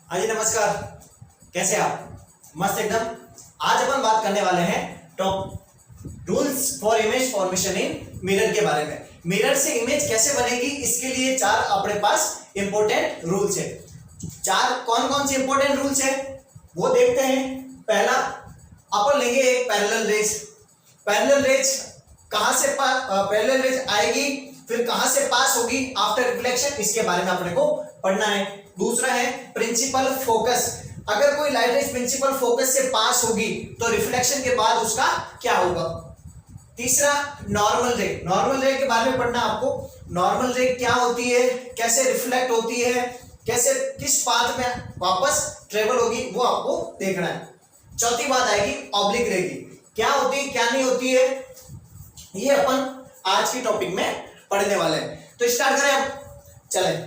हाँ जी नमस्कार। कैसे आप? मस्त एकदम। आज अपन बात करने वाले हैं top rules for image formation in mirror के बारे में। मिरर से इमेज कैसे बनेगी इसके लिए चार अपने पास इंपॉर्टेंट रूल्स है। चार कौन कौन से इंपॉर्टेंट रूल्स है वो देखते हैं। पहला अपन लेंगे एक पैरेलल रेज। पैरेलल रेज कहां से पैरेलल रेज आएगी, फिर कहां से पास होगी आफ्टर रिफ्लेक्शन, इसके बारे में अपने को पढ़ना है। दूसरा है प्रिंसिपल फोकस। अगर कोई लाइट रेज प्रिंसिपल फोकस से पास होगी तो रिफ्लेक्शन के बाद उसका क्या होगा। तीसरा नॉर्मल रे। नॉर्मल रे के बारे में पढ़ना आपको। नॉर्मल रे क्या होती है, कैसे रिफ्लेक्ट होती है, कैसे किस पाथ में वापस ट्रेवल होगी, वो आपको देखना है। चौथी बात आएगी ऑब्लिक रे की। क्या होती है क्या नहीं होती है, ये अपन आज की टॉपिक में पढ़ने वाले हैं। तो स्टार्ट करें अब, चले।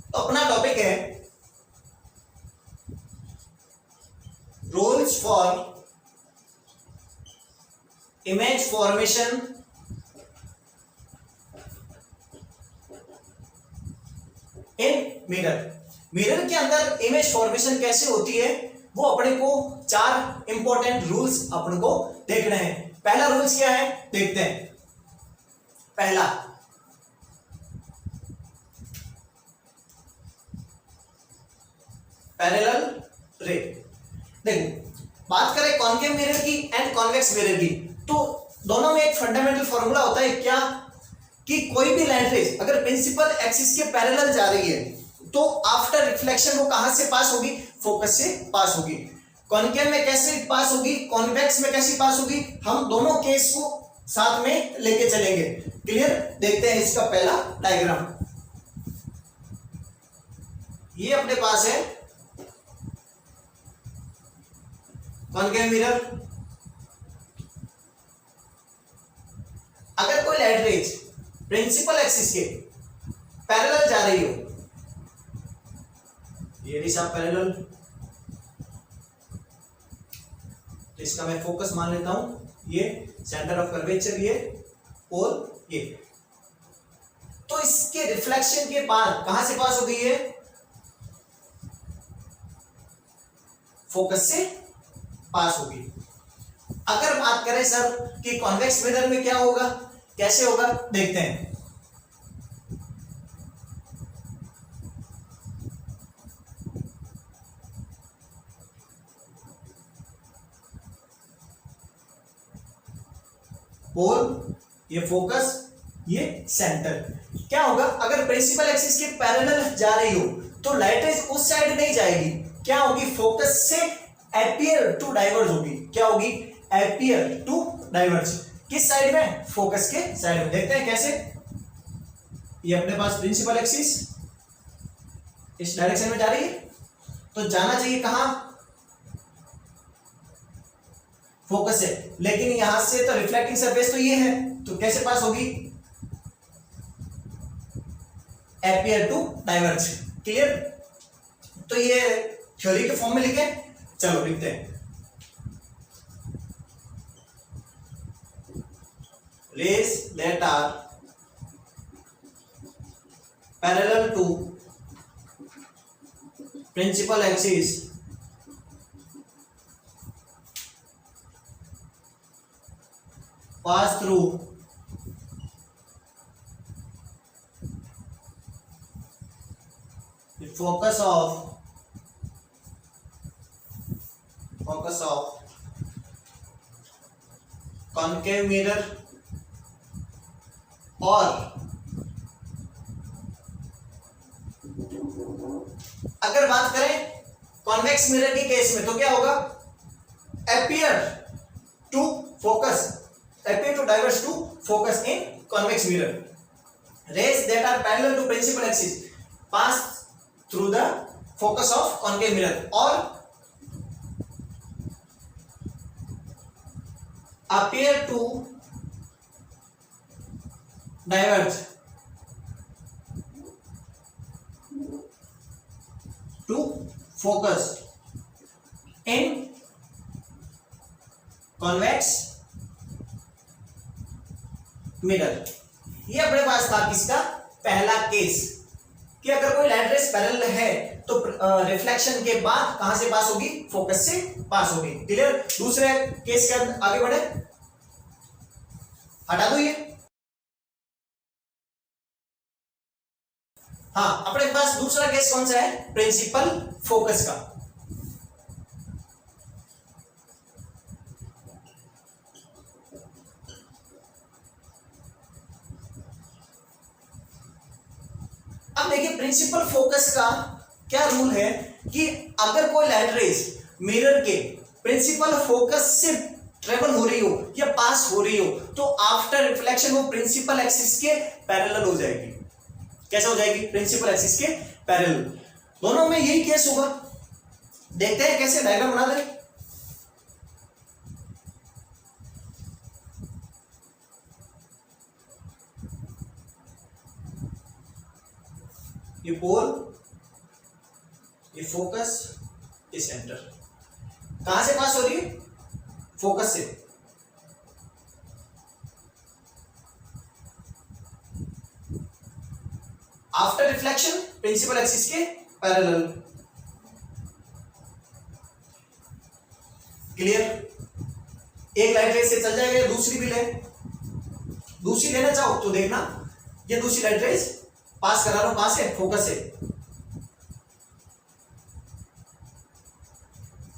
तो अपना टॉपिक है rules for image formation in mirror. Mirror के अंदर इमेज फॉर्मेशन कैसे होती है वो अपने को चार इंपॉर्टेंट रूल्स अपने को देखने हैं। पहला रूल्स क्या है देखते हैं। पहला पैरेलल रे। देखो बात करें कॉन्केव मिरर की एंड कॉन्वेक्स मिरर की, तो दोनों में एक फंडामेंटल फॉर्मूला होता है क्या, कि कोई भी लाइट रेज अगर प्रिंसिपल एक्सिस के पैरेलल जा रही है तो आफ्टर रिफ्लेक्शन वो कहां से पास होगी, फोकस से पास होगी। कॉन्केव में कैसे पास होगी, कॉन्वेक्स में कैसे पास होगी, हम दोनों केस को साथ में लेके चलेंगे। क्लियर? देखते हैं इसका पहला डायग्राम। ये अपने पास है कॉन्केव मिरर। अगर कोई लाइट रेज प्रिंसिपल एक्सिस के पैरेलल जा रही हो, ये दिशा पैरेलल, तो इसका मैं फोकस मान लेता हूं, ये सेंटर ऑफ कर्वेचर ये और ये, तो इसके रिफ्लेक्शन के बाद कहां से पास हो गई है, फोकस से पास होगी। अगर बात करें सर कि कॉन्वेक्स मिरर में क्या होगा, कैसे होगा, देखते हैं। पोल, ये फोकस, ये सेंटर। क्या होगा, अगर प्रिंसिपल एक्सिस के पैरेलल जा रही हो तो लाइट रेज उस साइड नहीं जाएगी, क्या होगी, फोकस से एपियर टू डाइवर्ज होगी। क्या होगी, एपियर टू डाइवर्ज। किस साइड में, फोकस के साइड में। देखते हैं कैसे। ये अपने पास प्रिंसिपल एक्सिस इस डायरेक्शन में जा रही है, तो जाना चाहिए कहां, फोकस से, लेकिन यहां से तो रिफ्लेक्टिंग सरफेस तो ये है, तो कैसे पास होगी, एपियर टू डाइवर्ज। क्लियर? तो ये थ्योरी के फॉर्म में लिखे, चलो लिखते हैं। rays that are parallel to principal axis pass through the focus of concave mirror, और अगर बात करें कॉन्वेक्स मिरर के केस में तो क्या होगा, appear to focus, appear to diverge to focus in convex mirror. Rays that are parallel to principal axis pass through the focus of concave mirror, और appear to diverge to focus in convex mirror। ये अपने पास था किसका, पहला case, कि अगर कोई light rays parallel है तो रिफ्लेक्शन के बाद कहां से पास होगी, फोकस से पास होगी। क्लियर। दूसरे केस के अंदर आगे बढ़े, हटा दो ये। हाँ, अपने पास दूसरा केस कौन सा है, प्रिंसिपल फोकस का। अब देखिए प्रिंसिपल फोकस का क्या रूल है कि अगर कोई लाइट रेज मिरर के प्रिंसिपल फोकस से ट्रेवल हो रही हो या पास हो रही हो तो आफ्टर रिफ्लेक्शन वो प्रिंसिपल एक्सिस के पैरेलल हो जाएगी। कैसे हो जाएगी, प्रिंसिपल एक्सिस के पैरेलल। दोनों में यही केस होगा। देखते हैं कैसे, डायग्राम बना दें। ये पोल, ये फोकस, ये सेंटर। कहां से पास हो रही है, फोकस से। आफ्टर रिफ्लेक्शन प्रिंसिपल एक्सिस के पैरेलल। क्लियर। एक लाइट रेस से चल जाएगा, दूसरी भी ले, दूसरी लेना चाहो तो देखना, ये दूसरी लाइट रेस पास करा लो, कहां से, फोकस से।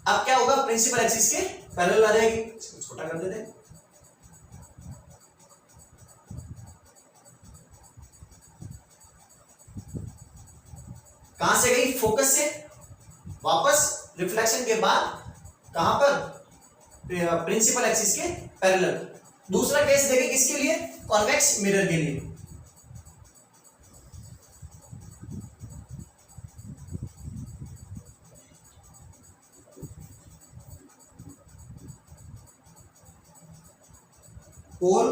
अब क्या होगा, प्रिंसिपल एक्सिस के पैरेलल आ जाएगी। छोटा कर देते हैं। कहां से गई, फोकस से वापस रिफ्लेक्शन के बाद कहां पर, प्रिंसिपल एक्सिस के पैरेलल। दूसरा केस देखें किसके लिए, कॉन्वेक्स मिरर के लिए। Pole,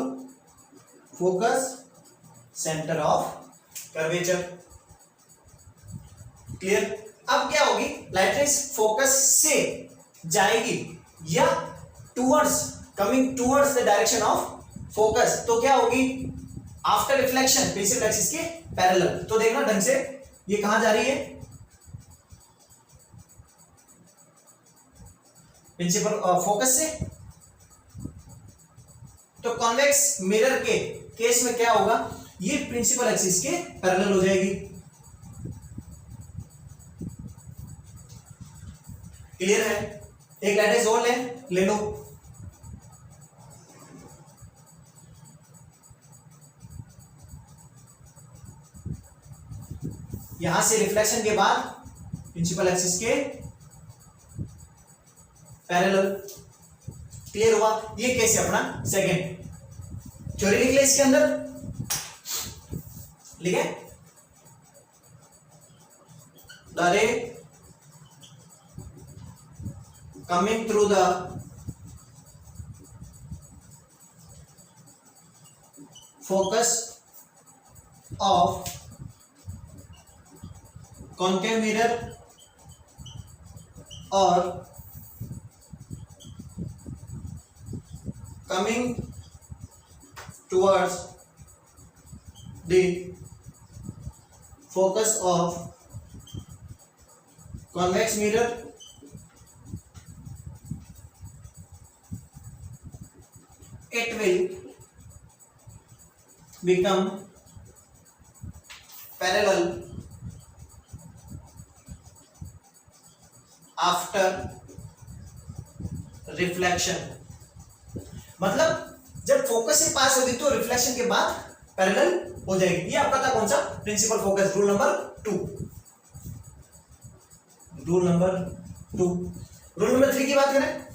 focus, centre of curvature. Clear. अब क्या होगी, लाइट रेस फोकस से जाएगी या towards, coming towards the direction of focus, तो क्या होगी, आफ्टर रिफ्लेक्शन प्रिंसिपल एक्सिस के पैरेलल। तो देखना ढंग से, ये कहां जा रही है, प्रिंसिपल फोकस से। तो कॉन्वेक्स मिरर के केस में क्या होगा, ये प्रिंसिपल एक्सिस के पैरेलल हो जाएगी। क्लियर है। एक लाइट रेस और ले लो। यहां से रिफ्लेक्शन के बाद प्रिंसिपल एक्सिस के पैरेलल। क्लियर हुआ। ये केस है अपना सेकंड। थ्योरी निकले इसके अंदर, लिखे द रे coming through the focus of concave mirror or coming towards the focus of convex mirror it will become parallel after reflection। मतलब जब फोकस से पास होगी तो रिफ्लेक्शन के बाद पैरेलल हो जाएगी। ये आपका था कौन सा, principal focus, rule number 2। Rule number 2। Rule number 3 की बात करें,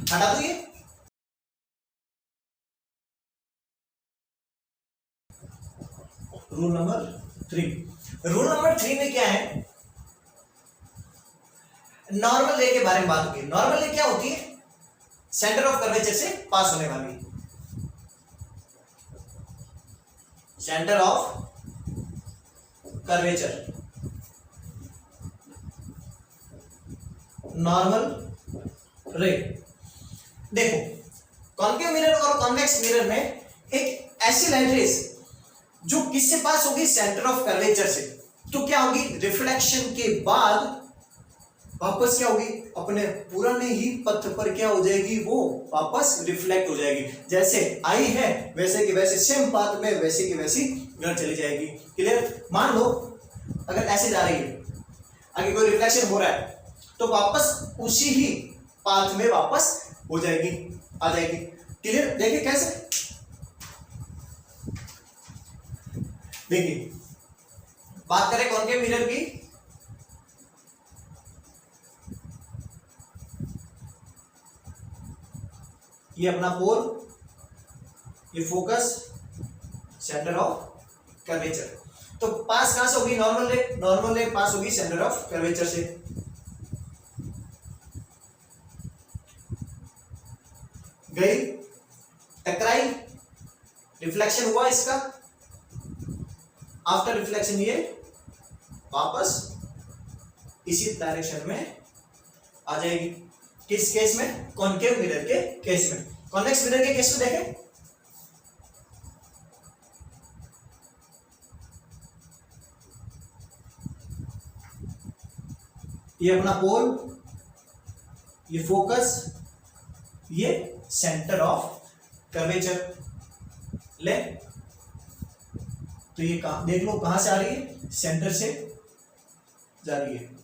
हटा दो ये। Rule number 3। रूल नंबर 3 में क्या है, नॉर्मल रे के बारे में बात होगी। नॉर्मल रे क्या होती है, सेंटर ऑफ कर्वेचर से पास होने वाली। सेंटर ऑफ कर्वेचर, नॉर्मल रे। देखो कॉन्केव मिरर और कॉन्वेक्स मिरर में एक ऐसी लाइट रेज जो किससे पास होगी, सेंटर ऑफ कर्वेचर से, तो क्या होगी, रिफ्लेक्शन के बाद वापस क्या होगी, अपने पुराने ही पथ पर क्या हो जाएगी, वो वापस रिफ्लेक्ट हो जाएगी। जैसे आई है वैसे की वैसे सेम पाथ में वैसे की वैसी घर चली जाएगी। क्लियर। मान लो अगर ऐसे जा रही है, आगे कोई रिफ्लेक्शन हो रहा है तो वापस उसी ही पाथ में वापस हो जाएगी, आ जाएगी। क्लियर। देखिए कैसे, देखिए बात करें कॉन्केव मिरर की, ये अपना पोल, ये फोकस, सेंटर ऑफ कर्वेचर। तो पास कहां से होगी, नॉर्मल रे पास होगी सेंटर ऑफ कर्वेचर से। गई, टकराई, रिफ्लेक्शन हुआ इसका, आफ्टर रिफ्लेक्शन ये वापस इसी डायरेक्शन में आ जाएगी। किस केस में, कॉन्केव मिरर के केस में। कॉन्वेक्स मिरर के केस में देखें, ये अपना पोल, ये फोकस, ये सेंटर ऑफ कर्वेचर। ले तो ये कहां, देख लो कहां से आ रही है, सेंटर से जा रही है।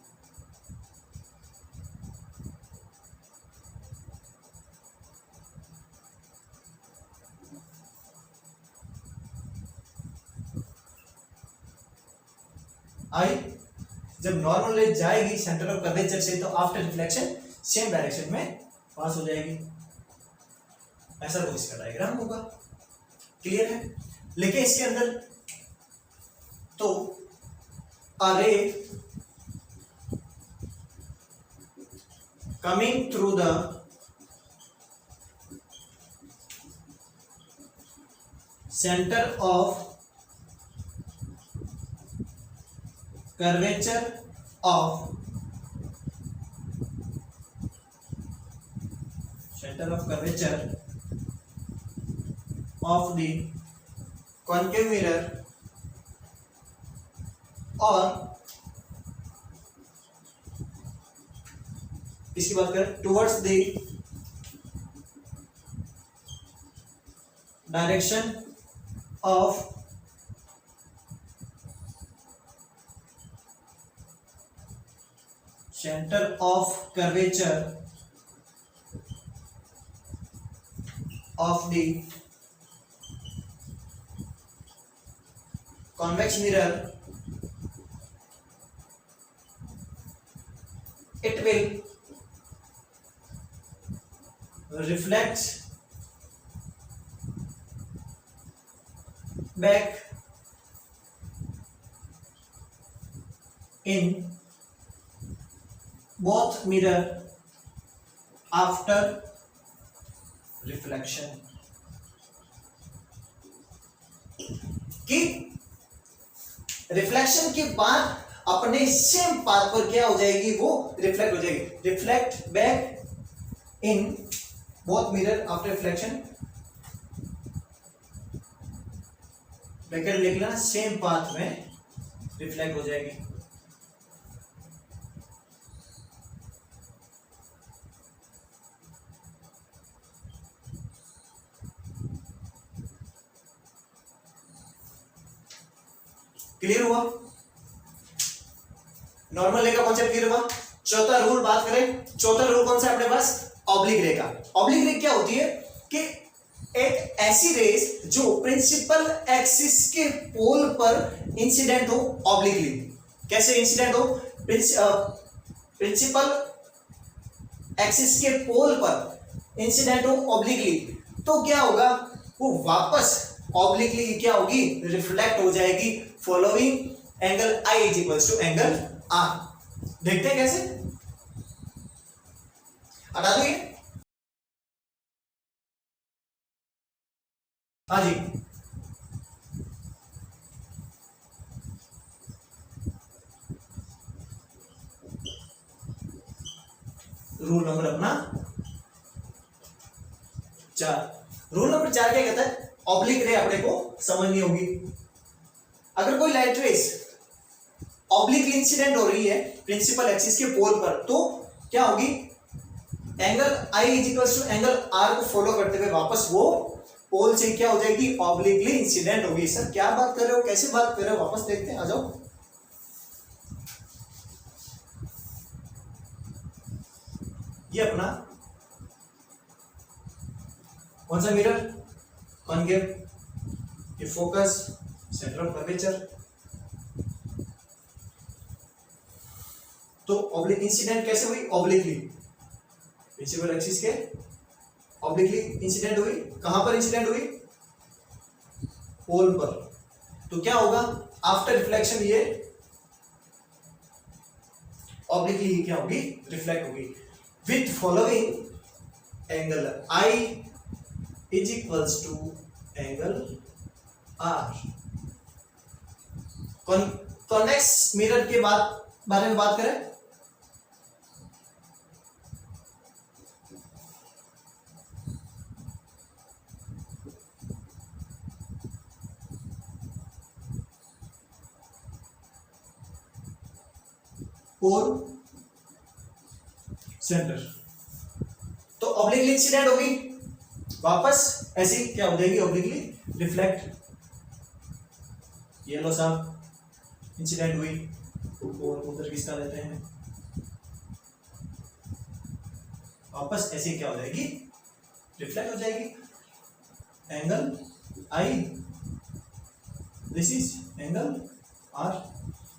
आई जब नॉर्मल रेज जाएगी सेंटर ऑफ कर्वेचर से तो आफ्टर रिफ्लेक्शन सेम डायरेक्शन में पास हो जाएगी। ऐसा वो इसका डायग्राम होगा। क्लियर है। लेकिन इसके अंदर तो a ray coming through the center of curvature of the concave mirror और इसकी बात करें towards the direction of centre of curvature of the convex mirror, it will reflect back in both mirror after reflection। कि reflection के बाद अपने same path पर क्या हो जाएगी, वो रिफ्लेक्ट हो जाएगी। Reflect back in both mirror after reflection, bracket लिख लेना, सेम पाथ में रिफ्लेक्ट हो जाएगी। क्लियर हुआ। नॉर्मल रे का कॉन्सेप्ट क्लियर हुआ। चौथा रूल बात करें, चौथा रूल कौन सा है अपने पास, ऑब्लिक रे का। ऑब्लिक रे क्या होती है कि एक ऐसी रेस जो प्रिंसिपल एक्सिस के पोल पर इंसिडेंट हो ऑब्लिकली। कैसे इंसिडेंट हो, प्रिंसिपल एक्सिस के पोल पर इंसिडेंट हो ऑब्लिकली, तो क्या होगा, वो वापस ऑब्लिकली क्या होगी, रिफ्लेक्ट हो जाएगी following angle I is equals to angle R। देखते हैं कैसे, हटा दो ये। हाँ जी, रूल नंबर अपना 4। रूल नंबर 4 क्या कहता है, ऑब्लिक रे अपने को समझनी होगी। अगर कोई लाइट रेस ऑब्लिक इंसिडेंट हो रही है प्रिंसिपल एक्सिस के पोल पर, तो क्या होगी, angle I is equal to angle R को फॉलो करते हुए वापस वो पोल से क्या हो जाएगी, ऑब्लिकली इंसिडेंट होगी। सर क्या बात कर रहे हो, कैसे बात कर रहे हो, वापस देखते हैं, आ जाओ। ये अपना कौन सा मिरर, कॉनकेव, ये फोकस, सेंटर ऑफ कर्वेचर। तो ऑब्लिक इंसिडेंट कैसे हुई, ऑब्लिकली प्रिंसिपल एक्सिस के ऑब्लिकली इंसिडेंट हुई। कहां पर इंसिडेंट हुई, पोल पर। तो क्या होगा, आफ्टर रिफ्लेक्शन ये ऑब्लिकली क्या होगी, रिफ्लेक्ट होगी with following angle I is equals to angle R। Convex mirror के बारे में बात करें, पोल सेंटर, तो ऑब्लिकली इंसिडेंट होगी, वापस ऐसी क्या हो जाएगी, ऑब्लिकली रिफ्लेक्ट। ये लो साहब इंसिडेंट हुई, पोल उधर किसका लेते हैं, वापस ऐसी क्या हो जाएगी, रिफ्लेक्ट हो जाएगी। Angle I, this is angle R।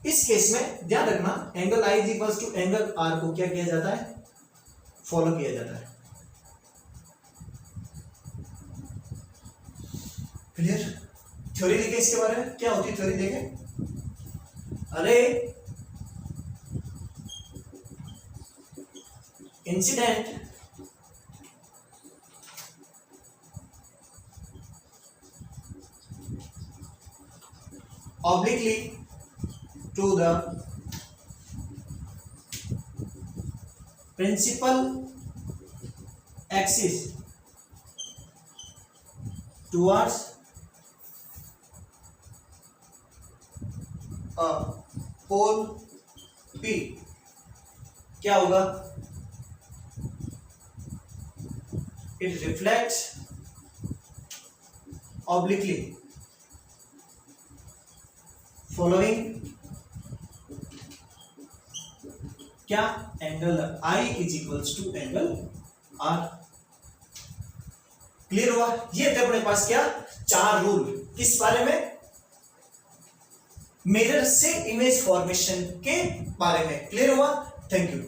इस केस में ध्यान रखना, angle I is equals to angle R को क्या किया जाता है, फॉलो किया जाता है। क्लियर, थ्योरी देखें इसके बारे में, क्या होती है थ्योरी देखें। अरे incident obliquely to the principal axis towards a pole P, क्या होगा, it reflects obliquely फॉलोइंग क्या, angle I is equals to angle R। Clear हुआ, ये थे अपने पास क्या, 4 रूल, किस बारे में, मिरर से इमेज फॉर्मेशन के बारे में। क्लियर हुआ, थैंक यू।